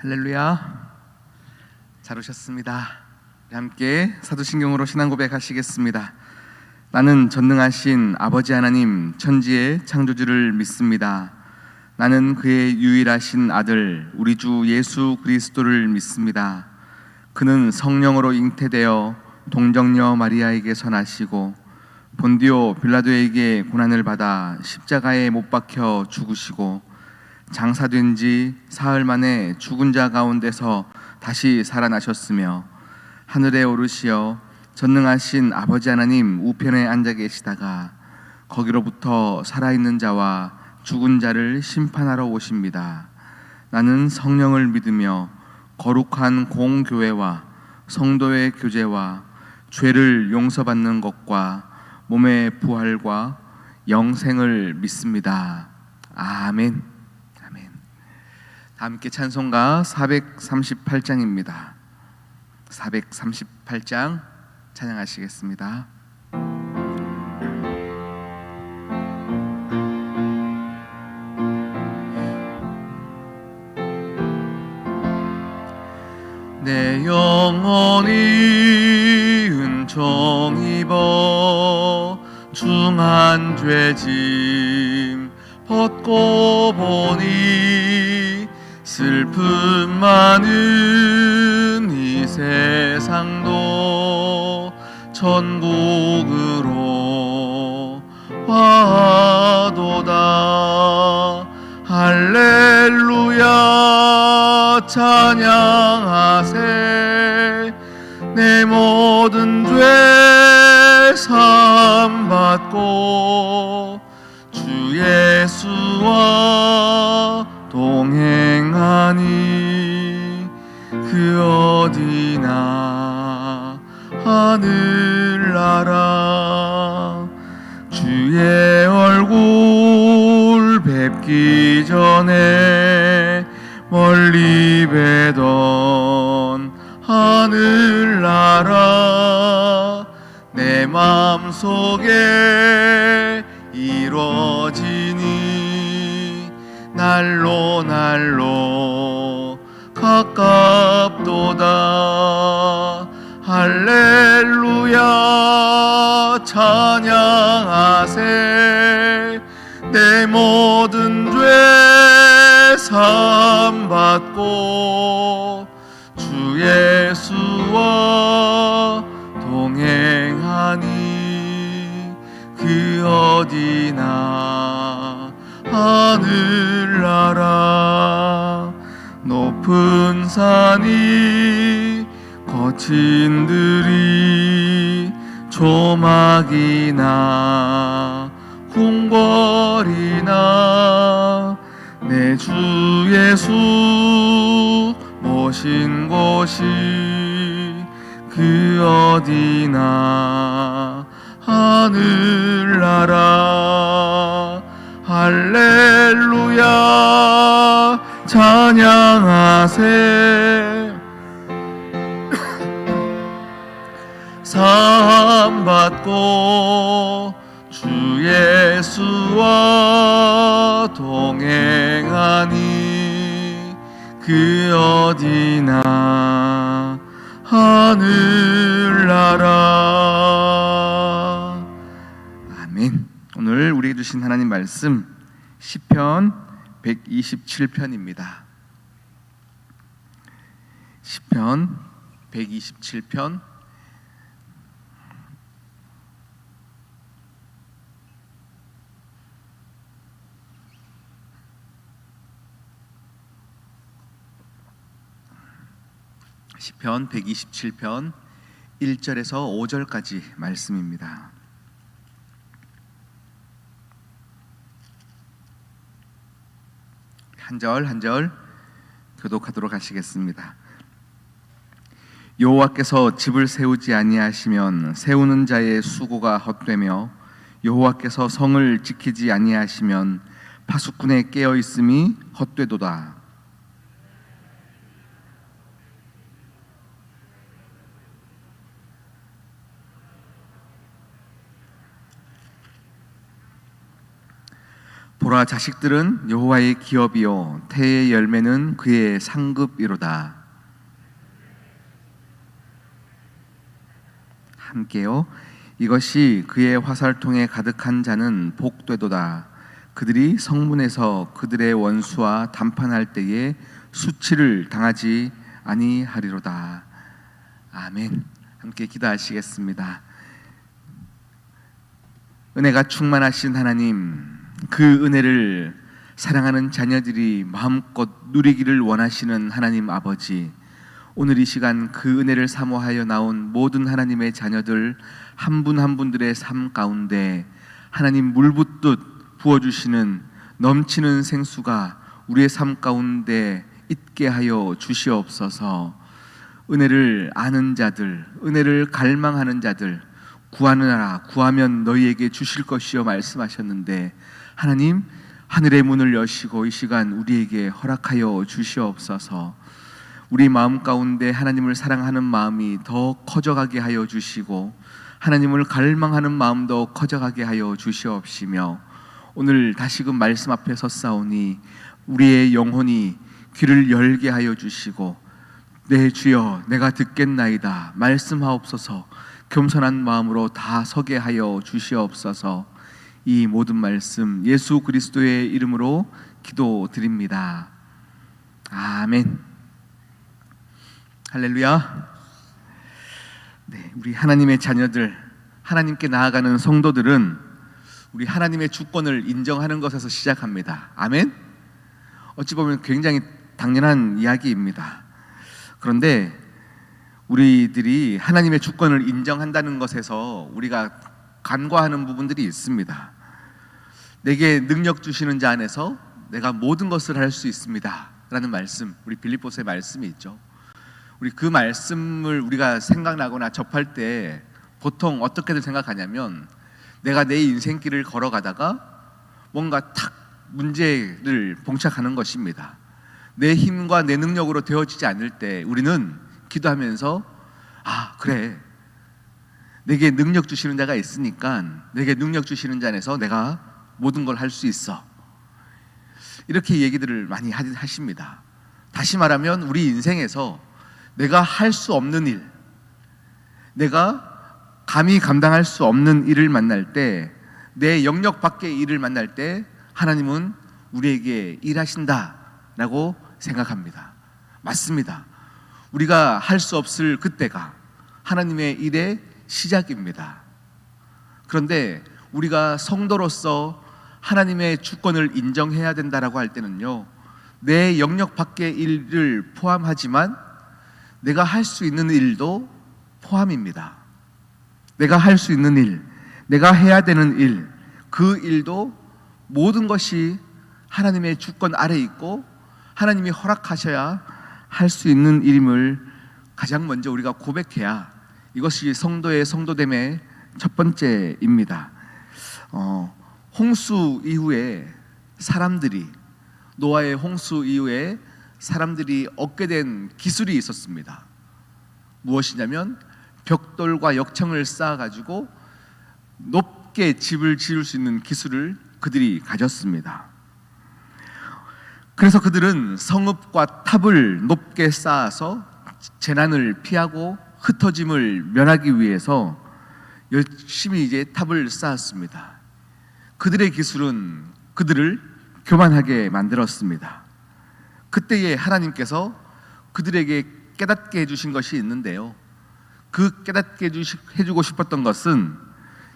할렐루야. 잘 오셨습니다. 함께 사도신경으로 신앙 고백하시겠습니다. 나는 전능하신 아버지 하나님 천지의 창조주를 믿습니다. 나는 그의 유일하신 아들 우리 주 예수 그리스도를 믿습니다. 그는 성령으로 잉태되어 동정녀 마리아에게서 나시고 본디오 빌라도에게 고난을 받아 십자가에 못 박혀 죽으시고 장사된 지 사흘 만에 죽은 자 가운데서 다시 살아나셨으며 하늘에 오르시어 전능하신 아버지 하나님 우편에 앉아 계시다가 거기로부터 살아있는 자와 죽은 자를 심판하러 오십니다. 나는 성령을 믿으며 거룩한 공교회와 성도의 교제와 죄를 용서받는 것과 몸의 부활과 영생을 믿습니다. 아멘. 함께 찬송가 438장입니다. 438장 찬양하시겠습니다. 내 영혼이 은총 입어 중한 죄짐 벗고 보니 슬픔 많은 이 세상도 천국으로 와도다. 할렐루야 찬양하세. 내 모든 죄 사함 받고 주 예수와 동행하니 그 어디나 하늘나라. 주의 얼굴 뵙기 전에 멀리 뵈던 하늘나라. 내 맘속에 이루어지니 날로 가깝도다. 할렐루야 찬양하세. 내 모든 죄 사함 받고 주 예수와 동행하니 그 어디나 하늘나라. 높은 산이 거친 들이 조막이나 궁궐이나 내 주 예수 모신 곳이 그 어디나 하늘나라. 할렐루야 찬양하세. 사함 받고 주 예수와 동행하니 그 어디나 하늘나라. 아멘. 오늘 우리에게 주신 하나님 말씀 시편 127편입니다. 시편 127편 시편 127편 1절에서 5절까지 말씀입니다. 한 절 한 절 교독하도록 하시겠습니다. 여호와께서 집을 세우지 아니하시면 세우는 자의 수고가 헛되며 여호와께서 성을 지키지 아니하시면 파수꾼의 깨어 있음이 헛되도다. 보라, 자식들은 여호와의 기업이요 태의 열매는 그의 상급이로다. 함께요. 이것이 그의 화살통에 가득한 자는 복되도다. 그들이 성문에서 그들의 원수와 담판할 때에 수치를 당하지 아니하리로다. 아멘. 함께 기도하시겠습니다. 은혜가 충만하신 하나님, 그 은혜를 사랑하는 자녀들이 마음껏 누리기를 원하시는 하나님 아버지, 오늘 이 시간 그 은혜를 사모하여 나온 모든 하나님의 자녀들 한 분 한 분들의 삶 가운데 하나님 물붓듯 부어주시는 넘치는 생수가 우리의 삶 가운데 있게 하여 주시옵소서. 은혜를 아는 자들, 은혜를 갈망하는 자들, 구하느라 구하면 너희에게 주실 것이요 말씀하셨는데, 하나님 하늘의 문을 여시고 이 시간 우리에게 허락하여 주시옵소서. 우리 마음 가운데 하나님을 사랑하는 마음이 더 커져가게 하여 주시고 하나님을 갈망하는 마음도 커져가게 하여 주시옵시며, 오늘 다시금 말씀 앞에 섰사오니 우리의 영혼이 귀를 열게 하여 주시고, 네 주여 내가 듣겠나이다 말씀하옵소서, 겸손한 마음으로 다 서게 하여 주시옵소서. 이 모든 말씀 예수 그리스도의 이름으로 기도드립니다. 아멘. 할렐루야. 네, 우리 하나님의 자녀들, 하나님께 나아가는 성도들은 우리 하나님의 주권을 인정하는 것에서 시작합니다. 아멘. 어찌 보면 굉장히 당연한 이야기입니다. 그런데 우리들이 하나님의 주권을 인정한다는 것에서 우리가 간과하는 부분들이 있습니다. 내게 능력 주시는 자 안에서 내가 모든 것을 할 수 있습니다 라는 말씀, 우리 빌립보서의 말씀이 있죠. 우리 그 말씀을 우리가 생각나거나 접할 때 보통 어떻게들 생각하냐면, 내가 내 인생길을 걸어가다가 뭔가 탁 문제를 봉착하는 것입니다. 내 힘과 내 능력으로 되어지지 않을 때 우리는 기도하면서, 아 그래, 내게 능력 주시는 자가 있으니까 내게 능력 주시는 자 안에서 내가 모든 걸 할 수 있어, 이렇게 얘기들을 많이 하십니다. 다시 말하면 우리 인생에서 내가 할 수 없는 일, 내가 감히 감당할 수 없는 일을 만날 때, 내 영역 밖의 일을 만날 때 하나님은 우리에게 일하신다라고 생각합니다. 맞습니다. 우리가 할 수 없을 그때가 하나님의 일의 시작입니다. 그런데 우리가 성도로서 하나님의 주권을 인정해야 된다라고 할 때는요, 내 영역 밖의 일을 포함하지만 내가 할 수 있는 일도 포함입니다. 내가 할 수 있는 일, 내가 해야 되는 일, 그 일도 모든 것이 하나님의 주권 아래 있고 하나님이 허락하셔야 할 수 있는 일임을 가장 먼저 우리가 고백해야, 이것이 성도의 성도됨의 첫 번째입니다. 홍수 이후에 사람들이, 노아의 홍수 이후에 사람들이 얻게 된 기술이 있었습니다. 무엇이냐면 벽돌과 역청을 쌓아가지고 높게 집을 지을 수 있는 기술을 그들이 가졌습니다. 그래서 그들은 성읍과 탑을 높게 쌓아서 재난을 피하고 흩어짐을 면하기 위해서 열심히 이제 탑을 쌓았습니다. 그들의 기술은 그들을 교만하게 만들었습니다. 그때에 하나님께서 그들에게 깨닫게 해주신 것이 있는데요, 그 깨닫게 해주고 싶었던 것은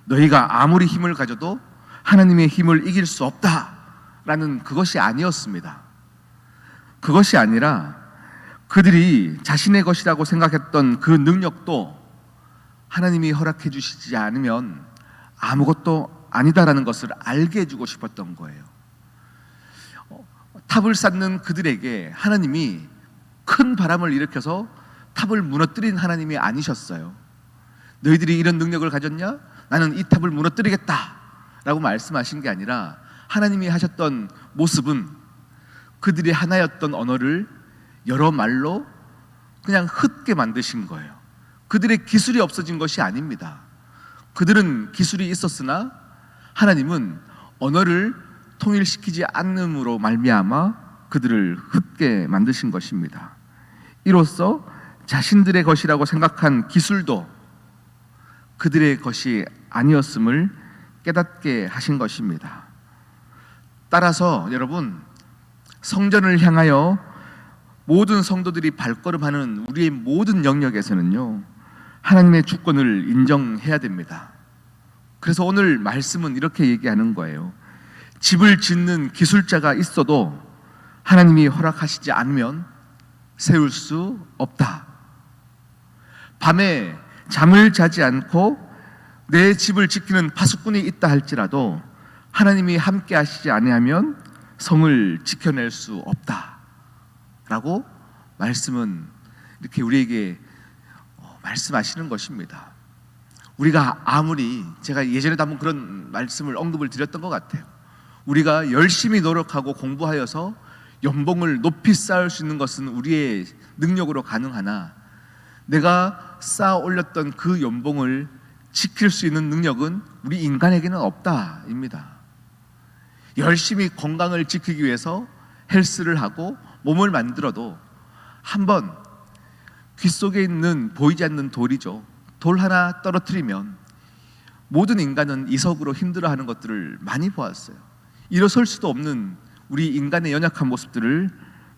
너희가 아무리 힘을 가져도 하나님의 힘을 이길 수 없다라는 그것이 아니었습니다. 그것이 아니라 그들이 자신의 것이라고 생각했던 그 능력도 하나님이 허락해 주시지 않으면 아무것도 아니다라는 것을 알게 해주고 싶었던 거예요. 탑을 쌓는 그들에게 하나님이 큰 바람을 일으켜서 탑을 무너뜨린 하나님이 아니셨어요. 너희들이 이런 능력을 가졌냐? 나는 이 탑을 무너뜨리겠다 라고 말씀하신 게 아니라, 하나님이 하셨던 모습은 그들이 하나였던 언어를 여러 말로 그냥 흩게 만드신 거예요. 그들의 기술이 없어진 것이 아닙니다. 그들은 기술이 있었으나 하나님은 언어를 통일시키지 않음으로 말미암아 그들을 흩게 만드신 것입니다. 이로써 자신들의 것이라고 생각한 기술도 그들의 것이 아니었음을 깨닫게 하신 것입니다. 따라서 여러분, 성전을 향하여 모든 성도들이 발걸음하는 우리의 모든 영역에서는요, 하나님의 주권을 인정해야 됩니다. 그래서 오늘 말씀은 이렇게 얘기하는 거예요. 집을 짓는 기술자가 있어도 하나님이 허락하시지 않으면 세울 수 없다. 밤에 잠을 자지 않고 내 집을 지키는 파수꾼이 있다 할지라도 하나님이 함께 하시지 아니하면 성을 지켜낼 수 없다 라고 말씀은 이렇게 우리에게 말씀하시는 것입니다. 우리가 아무리, 제가 예전에도 한번 그런 말씀을 언급을 드렸던 것 같아요. 우리가 열심히 노력하고 공부하여서 연봉을 높이 쌓을 수 있는 것은 우리의 능력으로 가능하나 내가 쌓아 올렸던 그 연봉을 지킬 수 있는 능력은 우리 인간에게는 없다입니다. 열심히 건강을 지키기 위해서 헬스를 하고 몸을 만들어도 한번 귀 속에 있는 보이지 않는 돌이죠. 돌 하나 떨어뜨리면 모든 인간은 이석으로 힘들어하는 것들을 많이 보았어요. 일어설 수도 없는 우리 인간의 연약한 모습들을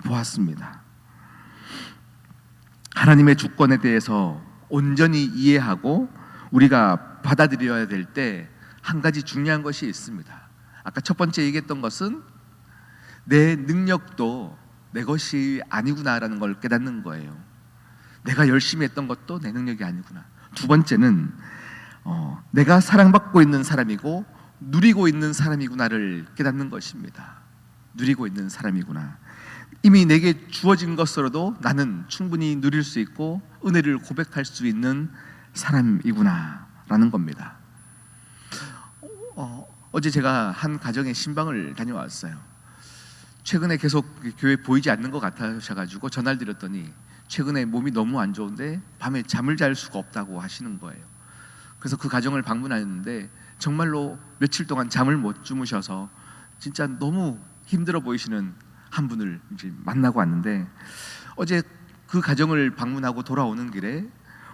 보았습니다. 하나님의 주권에 대해서 온전히 이해하고 우리가 받아들여야 될 때 한 가지 중요한 것이 있습니다. 아까 첫 번째 얘기했던 것은 내 능력도 내 것이 아니구나라는 걸 깨닫는 거예요. 내가 열심히 했던 것도 내 능력이 아니구나. 두 번째는 내가 사랑받고 있는 사람이고 누리고 있는 사람이구나를 깨닫는 것입니다. 누리고 있는 사람이구나. 이미 내게 주어진 것으로도 나는 충분히 누릴 수 있고 은혜를 고백할 수 있는 사람이구나 라는 겁니다. 어제 제가 한 가정에 신방을 다녀왔어요. 최근에 계속 교회 보이지 않는 것 같으셔가지고 전화를 드렸더니 최근에 몸이 너무 안 좋은데 밤에 잠을 잘 수가 없다고 하시는 거예요. 그래서 그 가정을 방문하는데 정말로 며칠 동안 잠을 못 주무셔서 진짜 너무 힘들어 보이시는 한 분을 이제 만나고 왔는데, 어제 그 가정을 방문하고 돌아오는 길에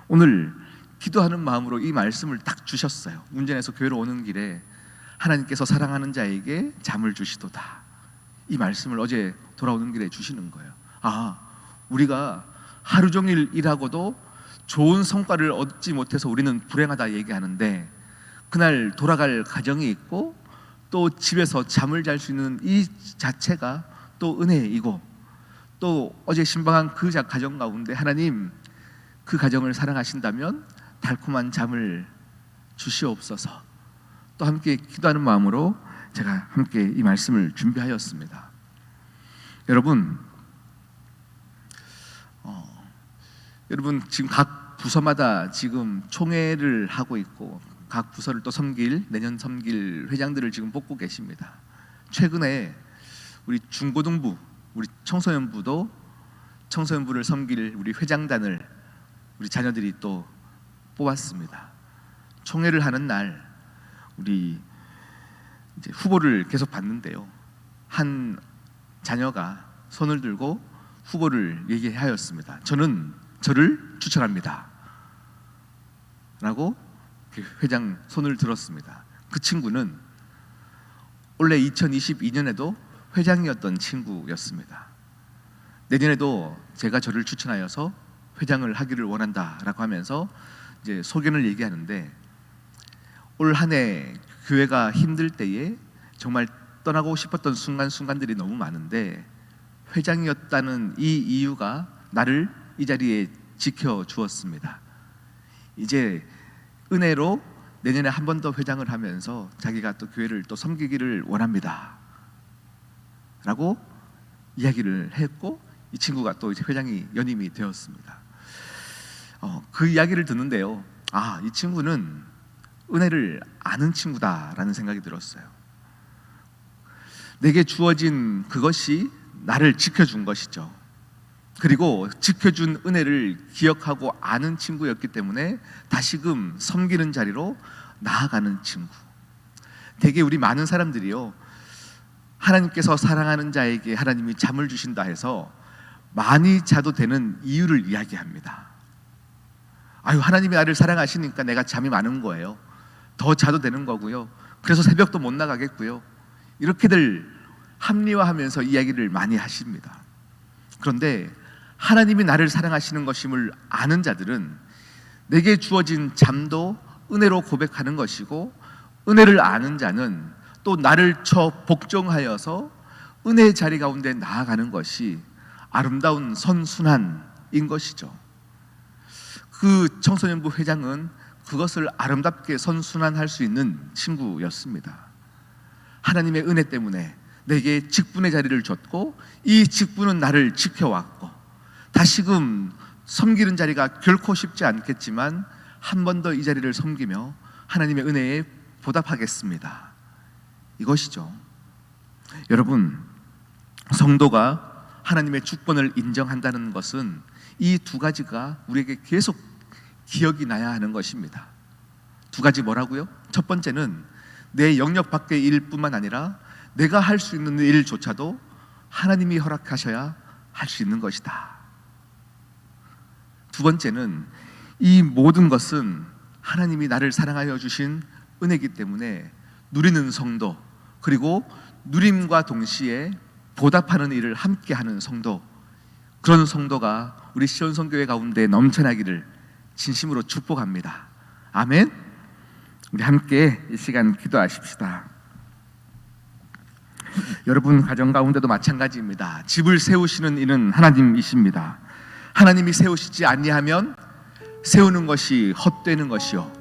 오늘 기도하는 마음으로 이 말씀을 딱 주셨어요. 운전해서 교회로 오는 길에 하나님께서 사랑하는 자에게 잠을 주시도다, 이 말씀을 어제 돌아오는 길에 주시는 거예요. 아, 우리가 하루 종일 일하고도 좋은 성과를 얻지 못해서 우리는 불행하다 얘기하는데, 그날 돌아갈 가정이 있고 또 집에서 잠을 잘 수 있는 이 자체가 또 은혜이고, 또 어제 신방한 그 가정 가운데 하나님 그 가정을 사랑하신다면 달콤한 잠을 주시옵소서. 또 함께 기도하는 마음으로 제가 함께 이 말씀을 준비하였습니다. 여러분, 여러분 지금 각 부서마다 지금 총회를 하고 있고 각 부서를 또 내년 섬길 회장들을 지금 뽑고 계십니다. 최근에 우리 중고등부, 우리 청소년부도 청소년부를 섬길 우리 회장단을 우리 자녀들이 또 뽑았습니다. 총회를 하는 날 우리 이제 후보를 계속 봤는데요, 한 자녀가 손을 들고 후보를 얘기하였습니다. 저는 저를 추천합니다 라고 회장 손을 들었습니다. 그 친구는 원래 2022년에도 회장이었던 친구였습니다. 내년에도 제가 저를 추천하여서 회장을 하기를 원한다라고 하면서 이제 소견을 얘기하는데, 올 한 해 교회가 힘들 때에 정말 떠나고 싶었던 순간들이 너무 많은데 회장이었다는 이 이유가 나를 이 자리에 지켜주었습니다. 이제 은혜로 내년에 한 번 더 회장을 하면서 자기가 또 교회를 또 섬기기를 원합니다 라고 이야기를 했고, 이 친구가 또 이제 회장이 연임이 되었습니다. 그 이야기를 듣는데요, 아, 이 친구는 은혜를 아는 친구다라는 생각이 들었어요. 내게 주어진 그것이 나를 지켜준 것이죠. 그리고 지켜준 은혜를 기억하고 아는 친구였기 때문에 다시금 섬기는 자리로 나아가는 친구. 되게 우리 많은 사람들이요, 하나님께서 사랑하는 자에게 하나님이 잠을 주신다 해서 많이 자도 되는 이유를 이야기합니다. 아유, 하나님이 나를 사랑하시니까 내가 잠이 많은 거예요. 더 자도 되는 거고요. 그래서 새벽도 못 나가겠고요. 이렇게들 합리화하면서 이야기를 많이 하십니다. 그런데 하나님이 나를 사랑하시는 것임을 아는 자들은 내게 주어진 잠도 은혜로 고백하는 것이고, 은혜를 아는 자는 또 나를 쳐 복종하여서 은혜의 자리 가운데 나아가는 것이 아름다운 선순환인 것이죠. 그 청소년부 회장은 그것을 아름답게 선순환할 수 있는 친구였습니다. 하나님의 은혜 때문에 내게 직분의 자리를 줬고, 이 직분은 나를 지켜왔고, 다시금 섬기는 자리가 결코 쉽지 않겠지만 한 번 더 이 자리를 섬기며 하나님의 은혜에 보답하겠습니다. 이것이죠. 여러분, 성도가 하나님의 주권을 인정한다는 것은 이 두 가지가 우리에게 계속 기억이 나야 하는 것입니다. 두 가지 뭐라고요? 첫 번째는 내 영역 밖의 일뿐만 아니라 내가 할 수 있는 일조차도 하나님이 허락하셔야 할 수 있는 것이다. 두 번째는 이 모든 것은 하나님이 나를 사랑하여 주신 은혜이기 때문에 누리는 성도, 그리고 누림과 동시에 보답하는 일을 함께 하는 성도, 그런 성도가 우리 시온성교회 가운데 넘쳐나기를 진심으로 축복합니다. 아멘. 우리 함께 이 시간 기도하십시다. 여러분 가정 가운데도 마찬가지입니다. 집을 세우시는 이는 하나님이십니다. 하나님이 세우시지 아니하면 세우는 것이 헛되는 것이요,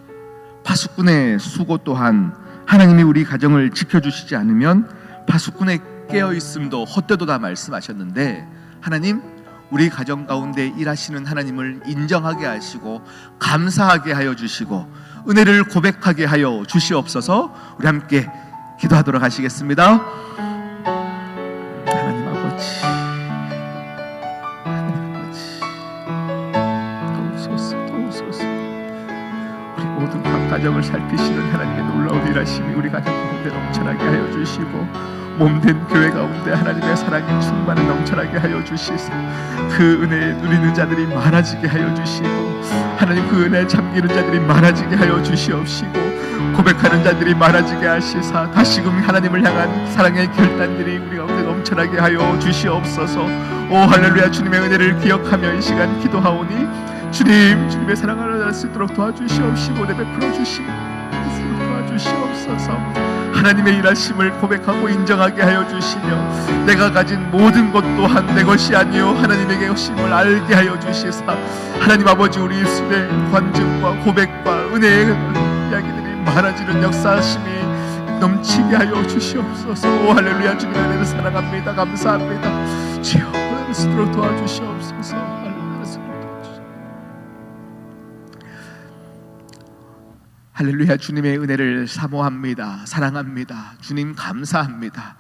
파수꾼의 수고 또한 하나님이 우리 가정을 지켜주시지 않으면 파수꾼의 깨어있음도 헛되도다 말씀하셨는데, 하나님, 우리 가정 가운데 일하시는 하나님을 인정하게 하시고 감사하게 하여 주시고 은혜를 고백하게 하여 주시옵소서. 우리 함께 기도하도록 하시겠습니다. 하나님 아버지, 도우소서. 우리 모든 각 가정을 살피시는 하나님의 놀라운 일하심이 우리 가정 가운데 넘쳐나게 하여 주시고, 몸된 교회 가운데 하나님의 사랑이 충만히 넘쳐나게 하여 주시사 그 은혜에 누리는 자들이 많아지게 하여 주시고, 하나님 그 은혜에 잠기는 자들이 많아지게 하여 주시옵시고, 고백하는 자들이 많아지게 하시사 다시금 하나님을 향한 사랑의 결단들이 우리 가운데 넘쳐나게 하여 주시옵소서. 오 할렐루야. 주님의 은혜를 기억하며 이 시간 기도하오니 주님의 사랑을 알 수 있도록 도와주시옵시고 내베풀어 주시고 도와주시옵소서. 하나님의 일하심을 고백하고 인정하게 하여 주시며 내가 가진 모든 것 또한 내 것이 아니요 하나님의 것임을 알게 하여 주시사, 하나님 아버지, 우리 입술의 관증과 고백과 은혜의 이야기들이 많아지는 역사하심이 넘치게 하여 주시옵소서. 오 할렐루야. 주님의 은혜를 사랑합니다. 감사합니다. 주여 은혜를 쓰도록 도와주시옵소서. 할렐루야. 주님의 은혜를 사모합니다. 사랑합니다. 주님 감사합니다.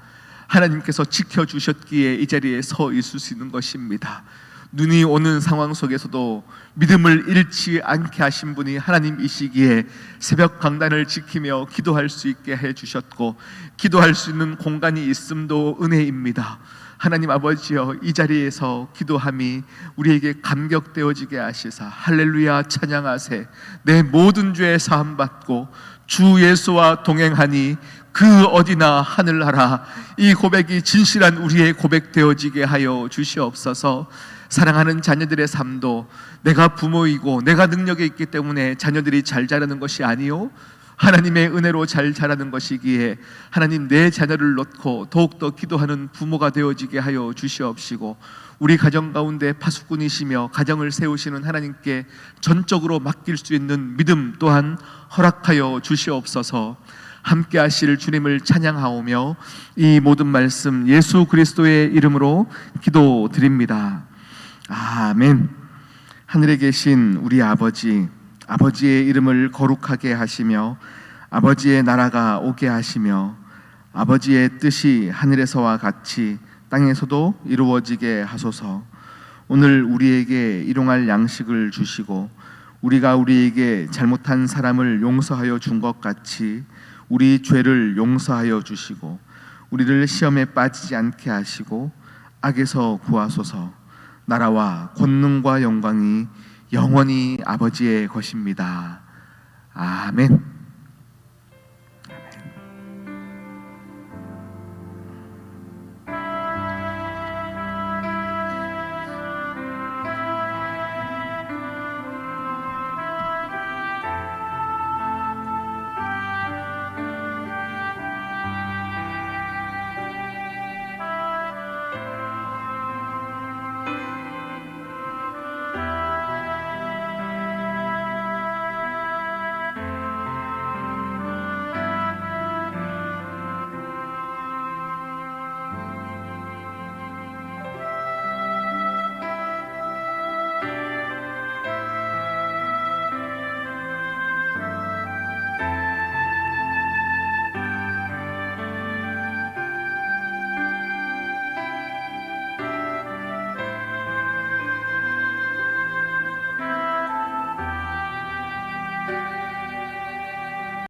하나님께서 지켜주셨기에 이 자리에 서 있을 수 있는 것입니다. 눈이 오는 상황 속에서도 믿음을 잃지 않게 하신 분이 하나님이시기에 새벽 강단을 지키며 기도할 수 있게 해주셨고, 기도할 수 있는 공간이 있음도 은혜입니다. 하나님 아버지여, 이 자리에서 기도함이 우리에게 감격되어지게 하시사 할렐루야 찬양하세. 내 모든 죄 사함 받고 주 예수와 동행하니 그 어디나 하늘나라. 이 고백이 진실한 우리의 고백되어지게 하여 주시옵소서. 사랑하는 자녀들의 삶도 내가 부모이고 내가 능력이 있기 때문에 자녀들이 잘 자라는 것이 아니요 하나님의 은혜로 잘 자라는 것이기에 하나님, 내 자녀를 놓고 더욱더 기도하는 부모가 되어지게 하여 주시옵시고, 우리 가정 가운데 파수꾼이시며 가정을 세우시는 하나님께 전적으로 맡길 수 있는 믿음 또한 허락하여 주시옵소서. 함께 하실 주님을 찬양하오며 이 모든 말씀 예수 그리스도의 이름으로 기도드립니다. 아멘. 하늘에 계신 우리 아버지, 아버지의 이름을 거룩하게 하시며 아버지의 나라가 오게 하시며 아버지의 뜻이 하늘에서와 같이 땅에서도 이루어지게 하소서. 오늘 우리에게 일용할 양식을 주시고 우리가 우리에게 잘못한 사람을 용서하여 준 것 같이 우리 죄를 용서하여 주시고 우리를 시험에 빠지지 않게 하시고 악에서 구하소서. 나라와 권능과 영광이 영원히 아버지의 것입니다. 아멘.